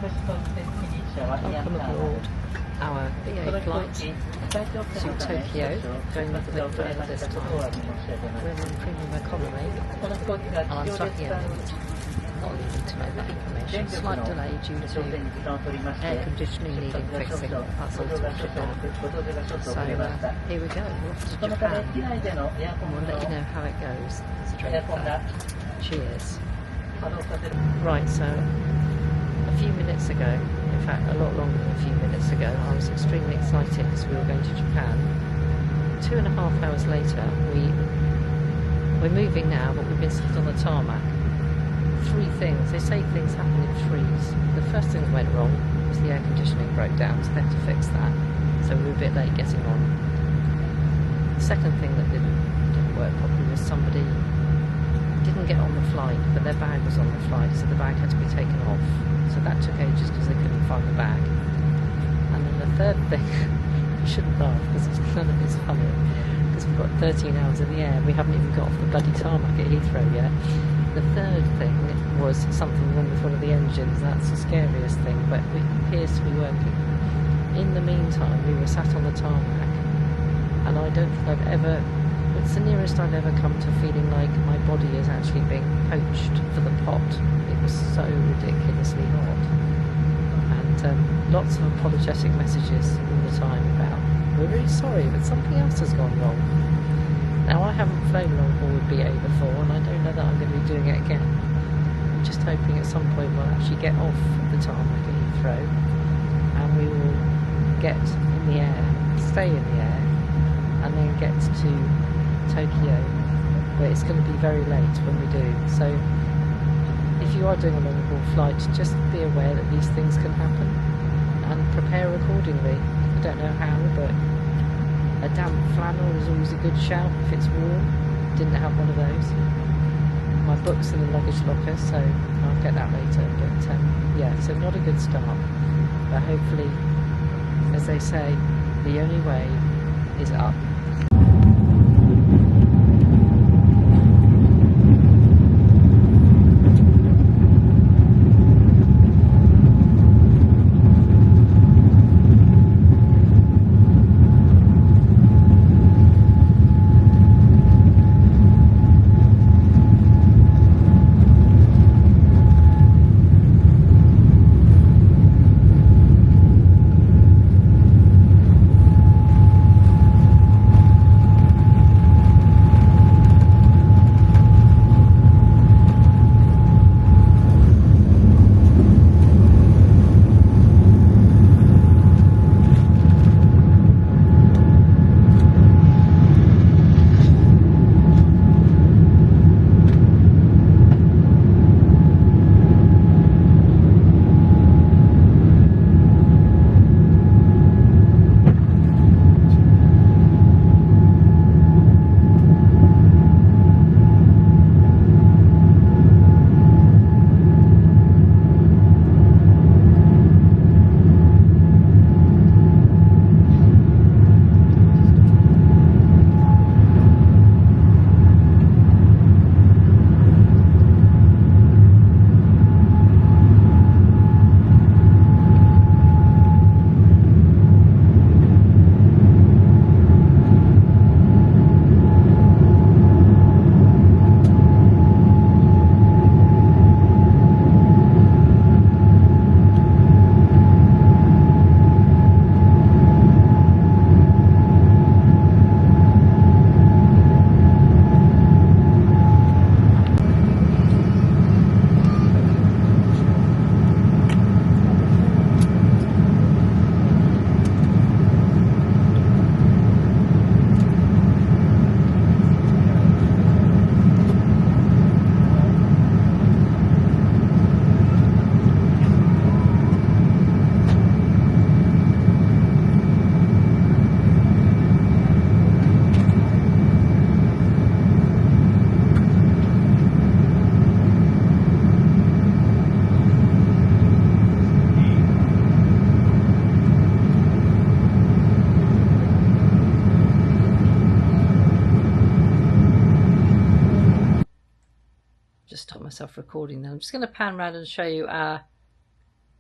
Welcome aboard our BA flight to Tokyo, going with the further this time. We're in premium economy, and I'm stuck in, not needing to know that information. Slight delay due to air conditioning needing fixing, that's all sorted now. So here we go, we're off to Japan, and we'll let you know how it goes. Straight back. Cheers. Right, so a few minutes ago, in fact a lot longer than a few minutes ago, I was extremely excited because we were going to Japan. 2.5 hours later, we're moving now, but we've been sitting on the tarmac. Three things, they say things happen in threes. The first thing that went wrong was the air conditioning broke down, so they had to fix that. So we were a bit late getting on. The second thing that didn't work properly was somebody didn't get on the flight, but their bag was on the flight, so the bag had to be taken off. So that took ages because they couldn't find the bag. And then the third thing, you shouldn't laugh because none of it's funny, because we've got 13 hours in the air, we haven't even got off the bloody tarmac at Heathrow yet. The third thing was something wrong with one of the engines. That's the scariest thing, but it appears to be working. In the meantime, we were sat on the tarmac, and I don't think I've ever, it's the nearest I've ever come to feeling like my body is actually being poached for the pot. It was so ridiculously hot. And lots of apologetic messages all the time about, we're really sorry, but something else has gone wrong. Now, I haven't flown long haul with BA before, and I don't know that I'm going to be doing it again. I'm just hoping at some point we'll actually get off the tarmac at Heathrow, and we will get in the air, stay in the air, and then get to Tokyo, where it's going to be very late when we do. So if you are doing a long haul flight, just be aware that these things can happen and prepare accordingly. I don't know how, but a damp flannel is always a good shout if it's warm. Didn't have one of those. My book's in the luggage locker, so I'll get that later. But yeah, so not a good start, but hopefully, as they say, the only way is up. Myself recording then. I'm just going to pan around and show you our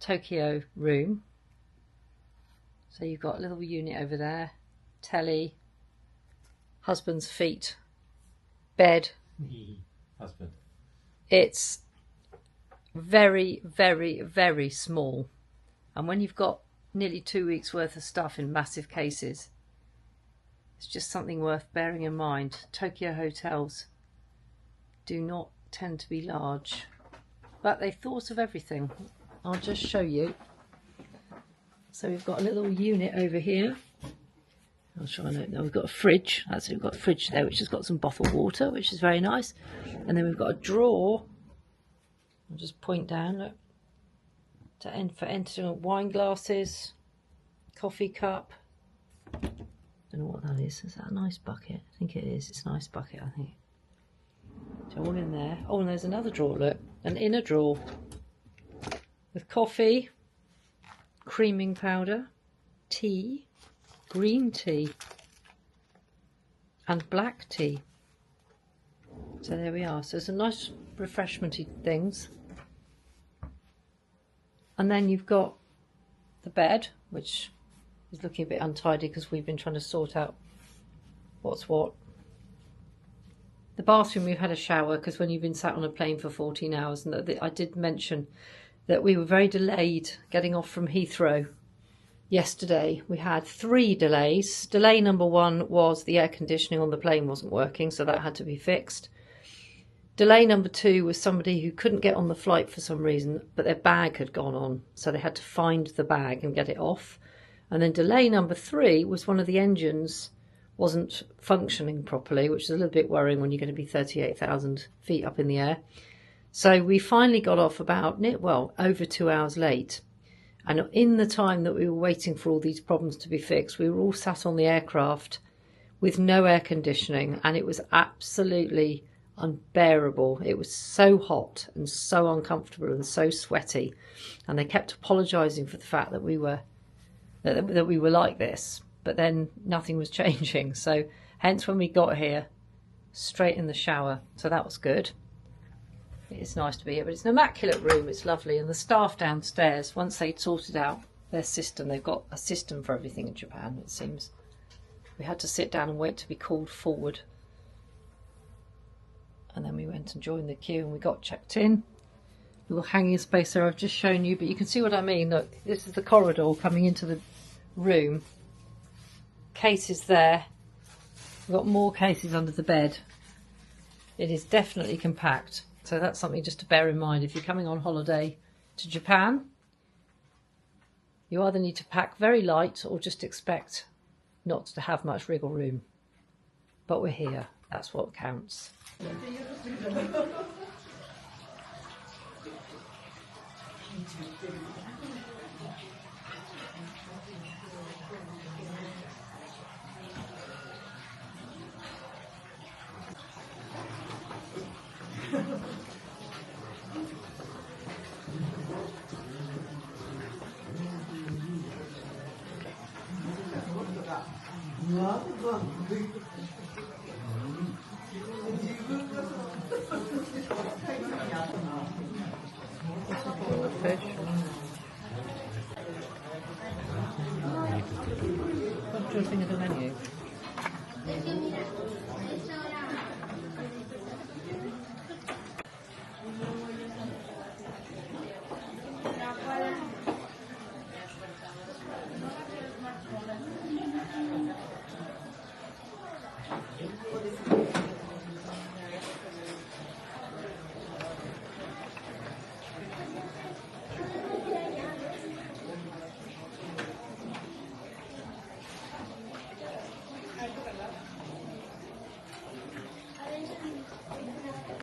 Tokyo room. So you've got a little unit over there, telly, husband's feet, bed. Husband. It's very, very, very small. And when you've got nearly 2 weeks worth of stuff in massive cases, it's just something worth bearing in mind. Tokyo hotels do not tend to be large, but they thought of everything. I'll just show you. So we've got a little unit over here. I'll try and open. We've got a fridge. That's it. We've got a fridge there, which has got some bottled water, which is very nice. And then we've got a drawer. I'll just point down, look, for entering wine glasses, coffee cup. Don't know what that is. Is that a nice bucket? I think it is. It's a nice bucket, I think. So all in there. Oh, and there's another drawer, look. An inner drawer with coffee, creaming powder, tea, green tea, and black tea. So there we are. So some nice refreshmenty things. And then you've got the bed, which is looking a bit untidy because we've been trying to sort out what's what. The bathroom, we've had a shower because when you've been sat on a plane for 14 hours, and I did mention that we were very delayed getting off from Heathrow yesterday. We had 3 delays. Delay number 1 was the air conditioning on the plane wasn't working, so that had to be fixed. Delay number 2 was somebody who couldn't get on the flight for some reason, but their bag had gone on, so they had to find the bag and get it off. And then delay number 3 was one of the engines wasn't functioning properly, which is a little bit worrying when you're going to be 38,000 feet up in the air. So we finally got off about, over 2 hours late. And in the time that we were waiting for all these problems to be fixed, we were all sat on the aircraft with no air conditioning, and it was absolutely unbearable. It was so hot and so uncomfortable and so sweaty, and they kept apologising for the fact that we were like this, but then nothing was changing. So hence when we got here, straight in the shower. So that was good. It's nice to be here, but it's an immaculate room. It's lovely. And the staff downstairs, once they'd sorted out their system, they've got a system for everything in Japan, it seems. We had to sit down and wait to be called forward. And then we went and joined the queue and we got checked in. Little hanging space there I've just shown you, but you can see what I mean. Look, this is the corridor coming into the room. Cases there. We've got more cases under the bed. It is definitely compact. So that's something just to bear in mind if you're coming on holiday to Japan. You either need to pack very light or just expect not to have much wriggle room. But we're here. That's what counts. Fish. What do you think of the menu?